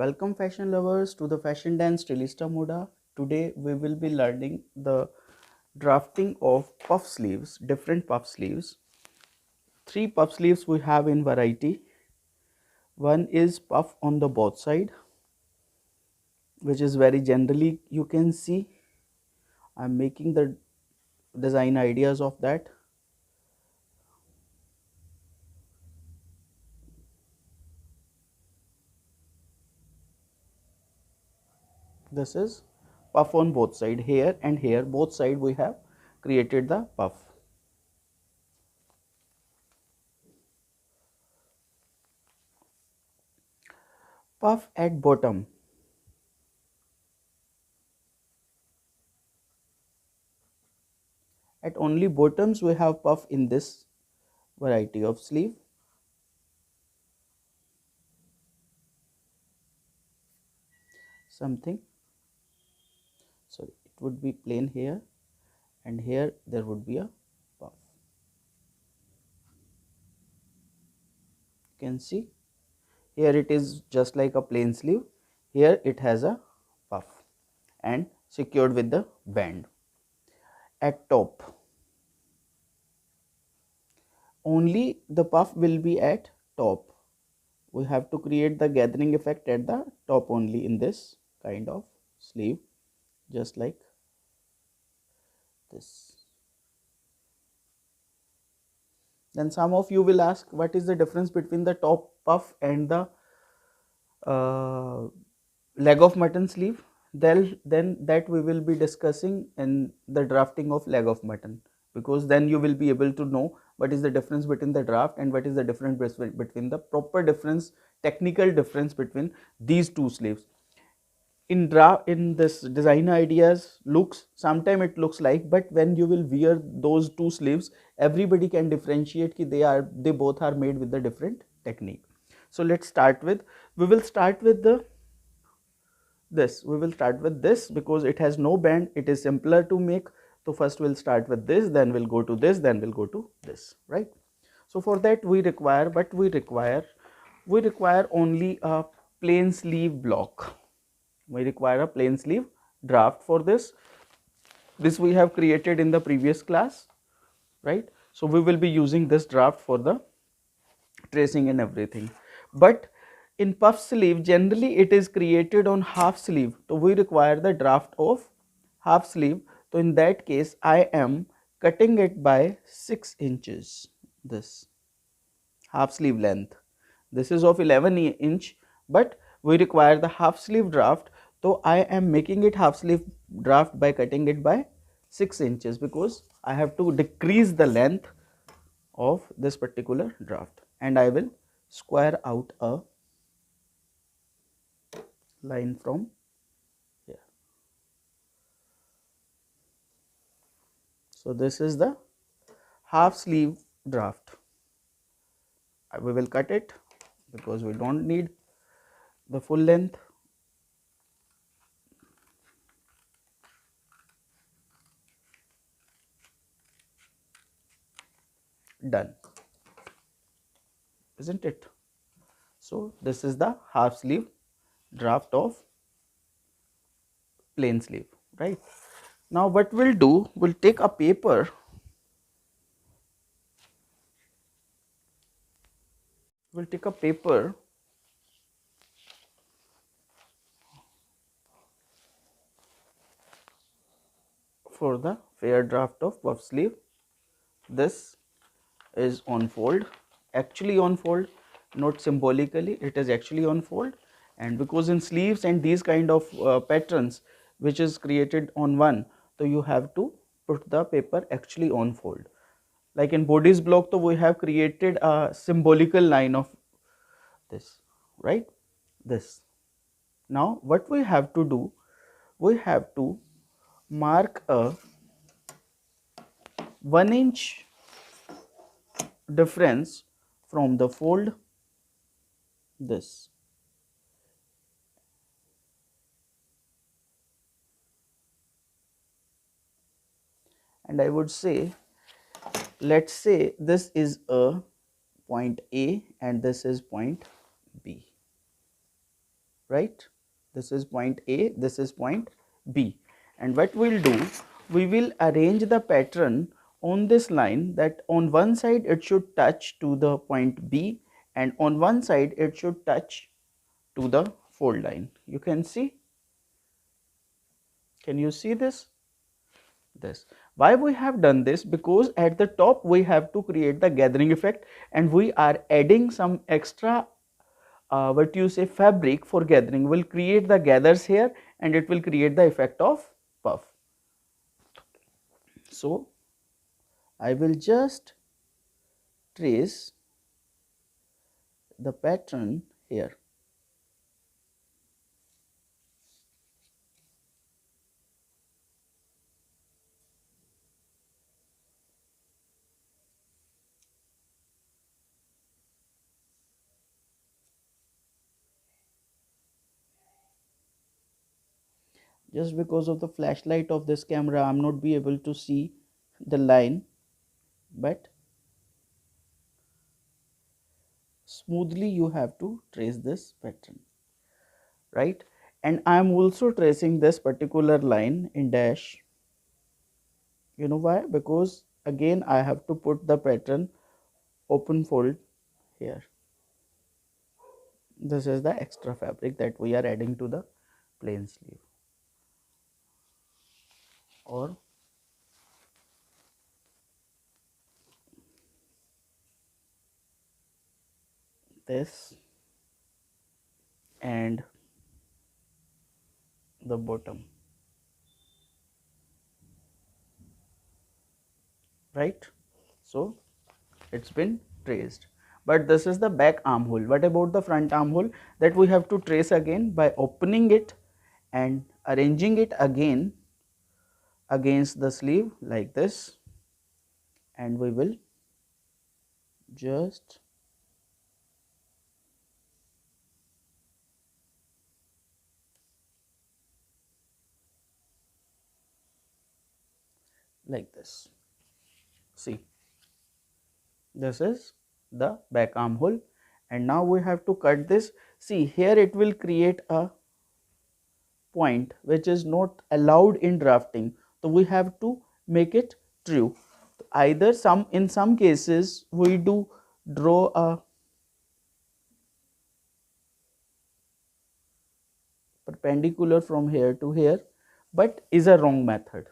Welcome fashion lovers to the Fashion Dance Stylista Moda. Today we will be learning the drafting of puff sleeves, different puff sleeves. Three puff sleeves we have in variety. One is puff on the both side, which is very generally you can see. I am making the design ideas of that. This is puff on both side, here and here both side we have created the puff. Puff at bottom. At only bottoms we have puff in this variety of sleeve. Something, so it would be plain here and here there would be a puff. You can see here it is just like a plain sleeve, here it has a puff and secured with the band. At top only the puff will be at top. We have to create the gathering effect at the top only in this kind of sleeve, just like this. Then some of you will ask, what is the difference between the top puff and the leg of mutton sleeve? Then that we will be discussing in the drafting of leg of mutton, because then you will be able to know what is the difference between the draft and what is the difference between the proper difference, technical difference between these two sleeves. In this design ideas looks, sometime it looks like, but when you will wear those two sleeves, everybody can differentiate ki they both are made with the different technique. So let's start with, we will start with this because it has no band, it is simpler to make. So first we'll start with this, then we'll go to this, then we'll go to this, right? So for that we require only a plain sleeve block. We require a plain sleeve draft for this. This we have created in the previous class, right? So we will be using this draft for the tracing and everything. But in puff sleeve generally it is created on half sleeve, so we require the draft of half sleeve. So in that case I am cutting it by 6 inches. This half sleeve length, this is of 11 inch, but we require the half sleeve draft, so I am making it half sleeve draft by cutting it by 6 inches, because I have to decrease the length of this particular draft, and I will square out a line from here. So this is the half sleeve draft. We will cut it because we don't need the full length. Done, isn't it? So this is the half sleeve draft of plain sleeve, right? Now what we'll do, we'll take a paper, for the fair draft of puff sleeve. This is on fold, actually on fold, not symbolically, it is actually on fold. And because in sleeves and these kind of patterns which is created on one, so you have to put the paper actually on fold. Like in bodice block, so we have created a symbolical line of this, right? This. Now what we have to do, we have to mark a 1 inch difference from the fold, this, and I would say, let's say this is a point A and this is point B. right? This is point A, this is point B, and what we'll do, we will arrange the pattern on this line that on one side it should touch to the point B and on one side it should touch to the fold line. You can see, can you see this? Why we have done this? Because at the top we have to create the gathering effect and we are adding some extra what you say fabric for gathering. Will create the gathers here and it will create the effect of puff. So I will just trace the pattern here. Just because of the flashlight of this camera, I'm not be able to see the line, but smoothly you have to trace this pattern, right? And I am also tracing this particular line in dash. You know why? Because again I have to put the pattern open fold here. This is the extra fabric that we are adding to the plain sleeve, or this and the bottom, right? So it's been traced, but this is the back armhole. What about the front armhole? That we have to trace again by opening it and arranging it again against the sleeve like this, and we will just like this. See, this is the back armhole, and now we have to cut this. See, here it will create a point which is not allowed in drafting, so we have to make it true. Either in some cases we do draw a perpendicular from here to here, but is a wrong method.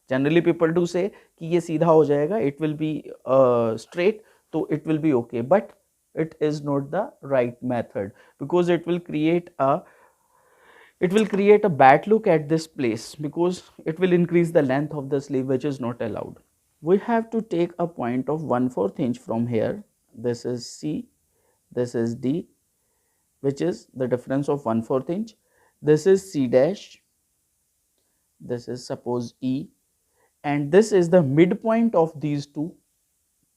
Generally people do say कि ये सीधा हो जाएगा, it will be straight, so it will be okay, but it is not the right method, because it will create a bad look at this place, because it will increase the length of the sleeve, which is not allowed. We have to take a point of 1/4 inch from here. This is C, this is D, which is the difference of 1/4 inch. This is C dash, this is suppose E, and this is the midpoint of these two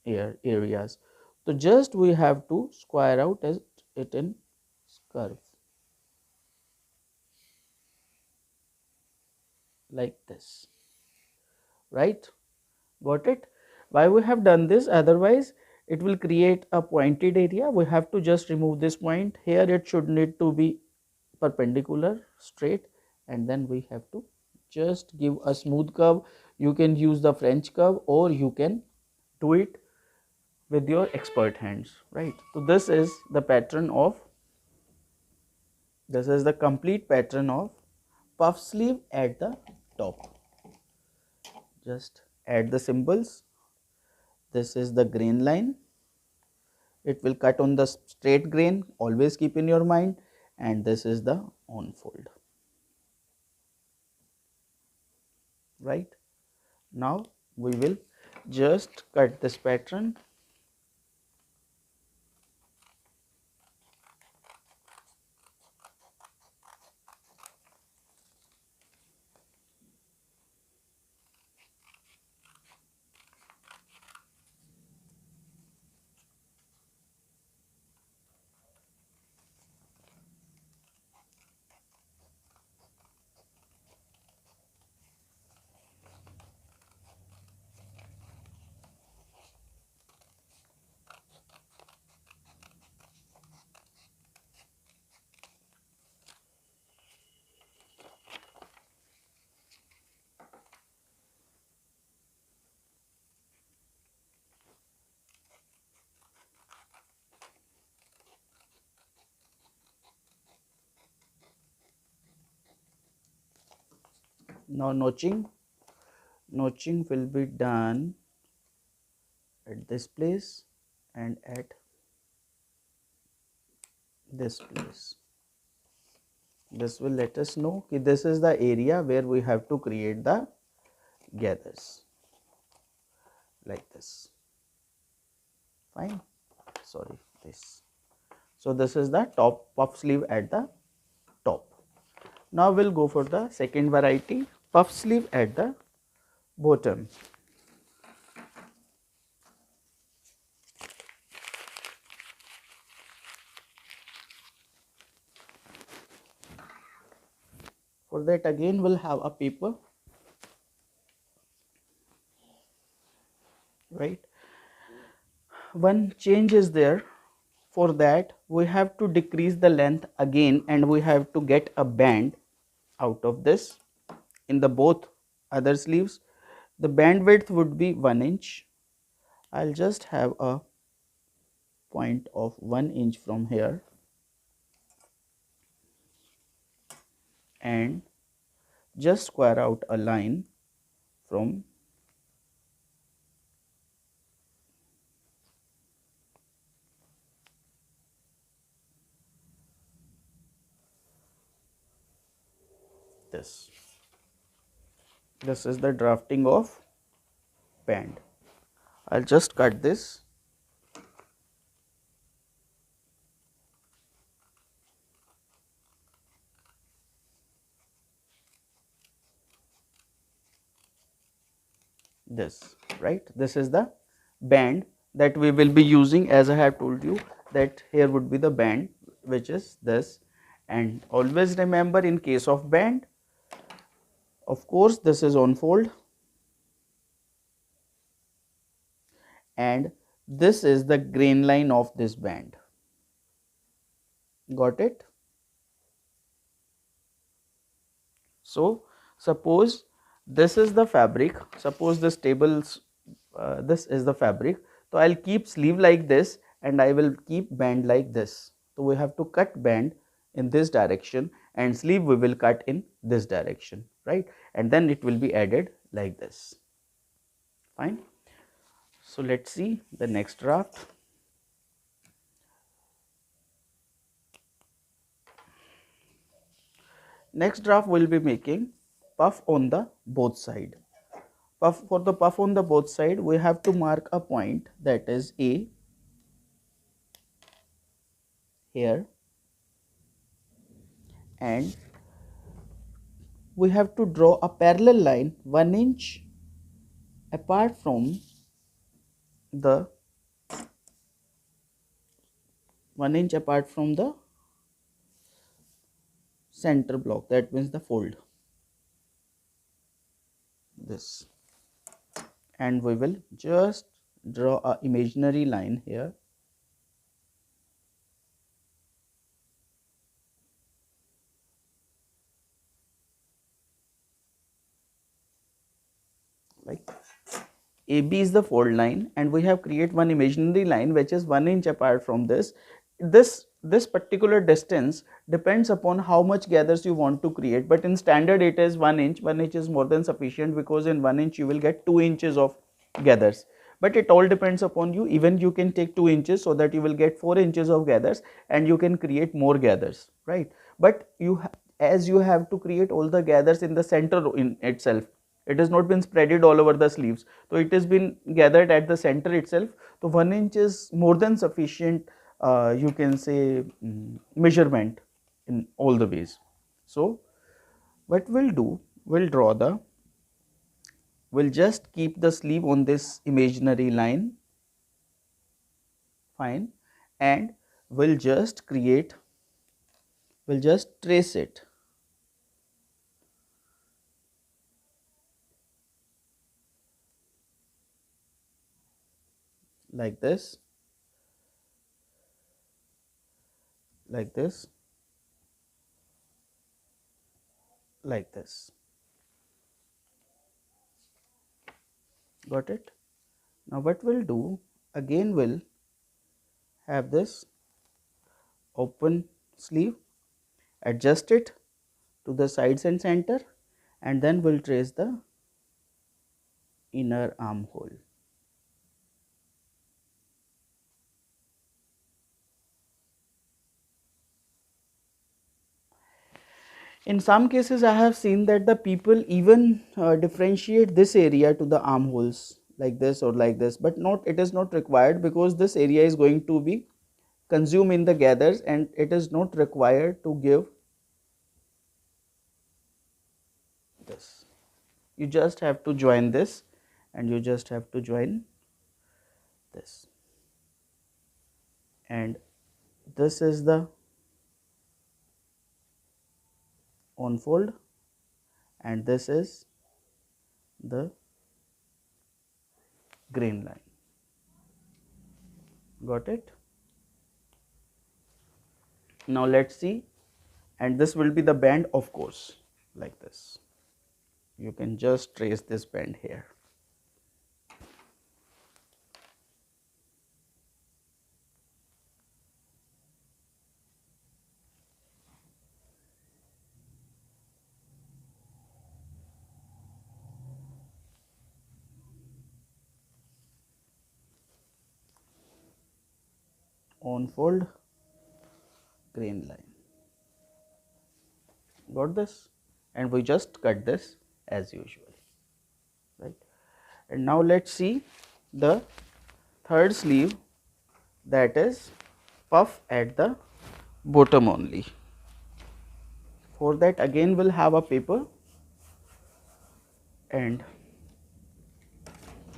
areas. So just we have to square out it in curve like this, right? Got it? Why we have done this? Otherwise it will create a pointed area. We have to just remove this point here. It should need to be perpendicular straight, and then we have to just give a smooth curve. You can use the French curve or you can do it with your expert hands, right? So this is the pattern of, this is the complete pattern of puff sleeve at the top. Just add the symbols. This is the grain line, it will cut on the straight grain, always keep in your mind, and this is the on fold, right? Now we will just cut this pattern. Now notching will be done at this place and at this place. This will let us know that this is the area where we have to create the gathers, like this. Fine. Sorry, this. So this is the top puff sleeve at the top. Now we'll go for the second variety, puff sleeve at the bottom. For that again we'll have a paper, right? One change is there. For that we have to decrease the length again and we have to get a band out of this. In the both other sleeves the band width would be 1 inch. I'll just have a point of 1 inch from here and just square out a line from this. This is the drafting of band. I'll just cut this. This, right? This is the band that we will be using, as I have told you that here would be the band, which is this. And always remember, in case of band, of course this is on fold and this is the grain line of this band. Got it? So suppose this is the fabric, suppose this tables this is the fabric, so I'll keep sleeve like this and I will keep band like this. So we have to cut band in this direction and sleeve we will cut in this direction, right? And then it will be added like this. Fine. So let's see the next draft. Next draft will be making puff on the both side. Puff, for the puff on the both side we have to mark a point, that is A here, and we have to draw a parallel line 1 inch apart from the 1 inch apart from the center block, that means the fold, this, and we will just draw a imaginary line here like AB is the fold line and we have create one imaginary line which is 1 inch apart from this. This particular distance depends upon how much gathers you want to create, but in standard it is 1 inch. 1 inch is more than sufficient because in 1 inch you will get 2 inches of gathers, but it all depends upon you. Even you can take 2 inches so that you will get 4 inches of gathers and you can create more gathers, right? But as you have to create all the gathers in the center in itself, it has not been spreaded all over the sleeves, so it has been gathered at the center itself. So 1 inch is more than sufficient, you can say, measurement in all the ways. So what we'll do, we'll just keep the sleeve on this imaginary line, fine, and we'll just trace it like this, like this, like this. Got it? Now what we'll do, again we'll have this open sleeve, adjust it to the sides and center, and then we'll trace the inner armhole. In some cases, I have seen that the people even differentiate this area to the armholes like this or like this, but not, it is not required, because this area is going to be consumed in the gathers, and it is not required to give this. You just have to join this, and you just have to join this, and this is the on fold, and this is the grain line. Got it? Now let's see, and this will be the band, of course, like this. You can just trace this band here. On fold, grain line. Got this? And we just cut this as usual, right? And now let's see the third sleeve, that is puff at the bottom only. For that, again we'll have a paper, and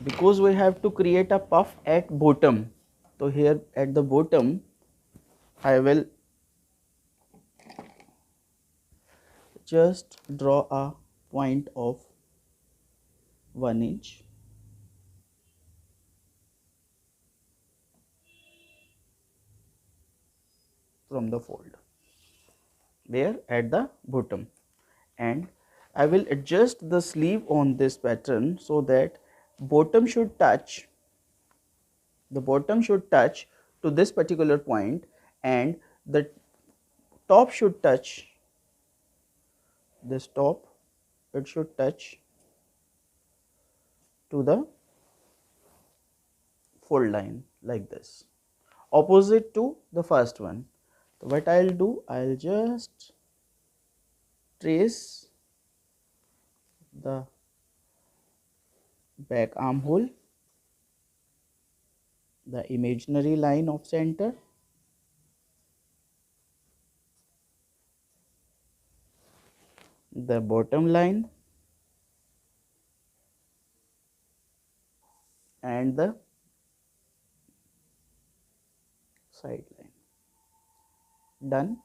because we have to create a puff at bottom, so here at the bottom I will just draw a point of 1 inch from the fold, there at the bottom, and I will adjust the sleeve on this pattern so that bottom should touch, the bottom should touch to this particular point, and the top should touch this top, it should touch to the fold line like this, opposite to the first one. So what I'll do, I'll just trace the back armhole, the imaginary line of center, the bottom line, and the side line. Done.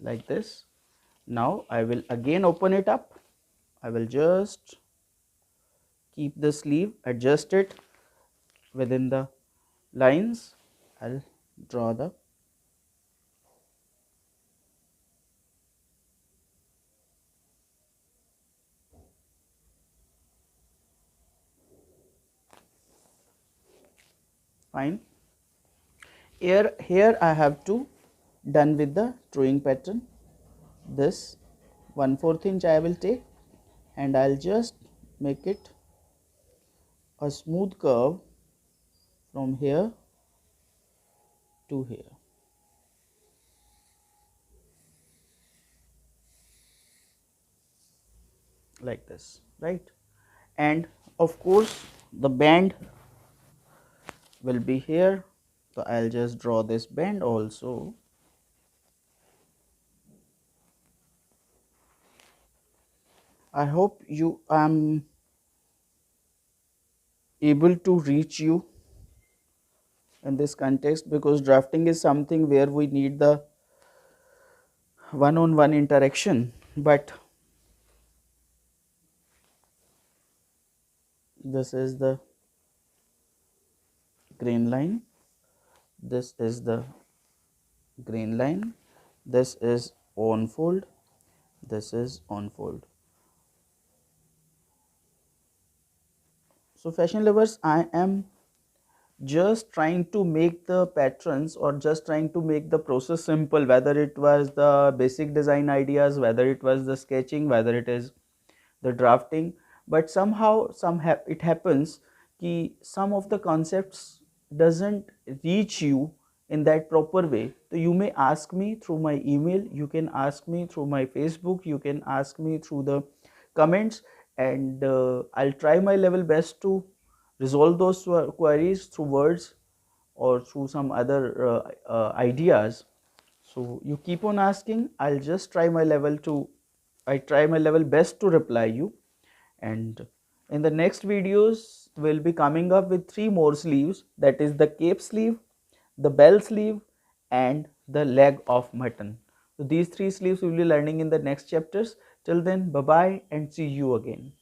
Like this. Now I will again open it up. I will just keep the sleeve, adjust it within the lines. I'll draw the fine. Here I have to done with the drawing pattern. This 1/4 inch I will take, and I'll just make it a smooth curve from here to here, like this, right? And of course the band will be here, so I'll just draw this band also. I hope you am able to reach you in this context, because drafting is something where we need the one-on-one interaction, but this is the grain line, this is the grain line, this is on fold, this is on fold. So fashion lovers, I am just trying to make the patterns or just trying to make the process simple, whether it was the basic design ideas, whether it was the sketching, whether it is the drafting, but somehow it happens कि some of the concepts doesn't reach you in that proper way. So you may ask me through my email, you can ask me through my Facebook, you can ask me through the comments, and I'll try my level best to resolve those queries through words or through some other ideas. So you keep on asking, I'll just try my level to, I try my level best to reply you. And in the next videos we'll be coming up with 3 more sleeves, that is the cape sleeve, the bell sleeve, and the leg of mutton. So these 3 sleeves we will be learning in the next chapters. Till then, bye bye and see you again.